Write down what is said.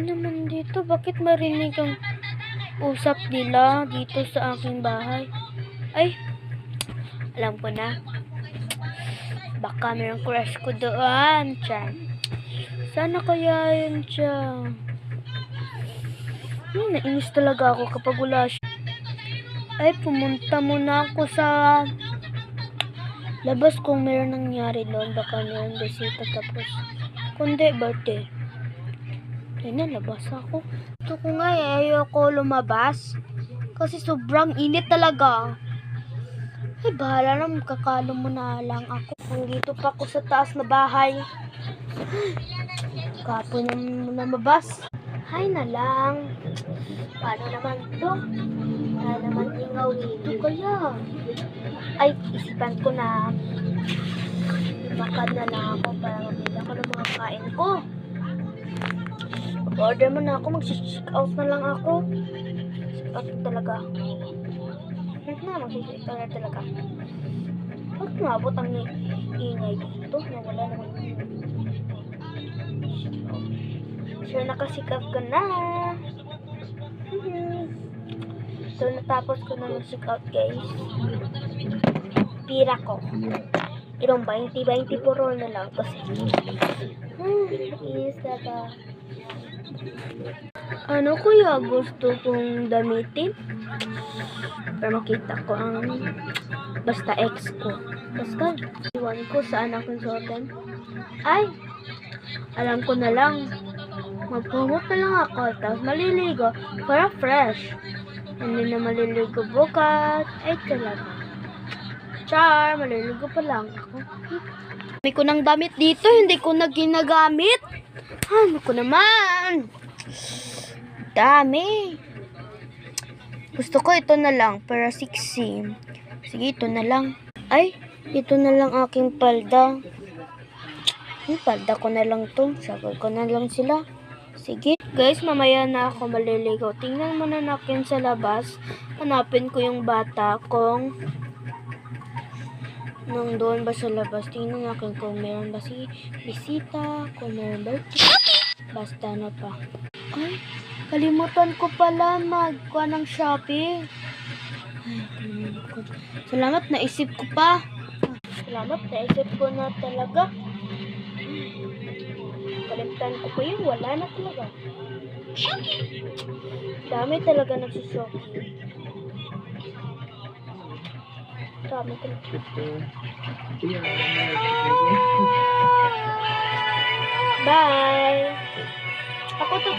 Ano naman dito? Bakit marinig ang usap nila dito sa aking bahay? Ay, alam ko na. Baka mayroong crush ko doon. Tiyan. Sana kaya yun siya. Nainis talaga ako kapag wala siya. Ay, pumunta muna ako sa labas kung mayroong nangyari doon. Baka mayroong bisita tapos kundi birthday. Ay na, labas ako. Ito ko nga ayoko lumabas. Kasi sobrang init talaga. Ay, bahala na. Magkakalo mo na lang ako. Nandito pa ako sa taas na bahay. Kapo na mabas. Hay na lang. Paano naman to? Wala naman ingaw dito kaya. Ay, isipan ko na. Makad na lang ako para mabili ako ng mga kain ko. Order mo na ako. Mag-check out na lang ako. Check out talaga. Mag-check out na talaga. Bakit mabot ang ingay dito? Nawala naman. Sure, nakasikap ka na. So, natapos ko na mag-check out, guys. Pira ko. Irong 20 puro na lang. Kasi, is that ano kuya gusto kong damitin? Para makita ko ang basta ex ko. Basta, iwan ko saan akong suotin. Ay, alam ko na lang. Magpumot na lang ako. Tapos maliligo para fresh. Hindi na maliligo bukas. Ay talaga. Char, maliligo pa lang ako. Dami ko ng damit dito. Hindi ko na ginagamit. Ano ko naman? Dami. Gusto ko ito na lang para 6C. Sige, ito na lang. Ay, ito na lang aking palda. Palda ko na lang to. Sagol ko na lang sila. Sige. Guys, mamaya na ako maliligo. Tingnan muna natin sa labas. Hanapin ko yung bata kung doon ba sa labas. Tingnan natin kung meron ba si bisita, kung meron ba. Basta na pa. Ay, kalimutan ko pala magkuha ng Shopee. Ay, kalimutan ko. Salamat, naisip ko pa. Salamat, naisip ko na talaga. Kalimutan ko pa yun, wala na talaga. Dami talaga nagsushopee. Dami talaga. Bye! Ako to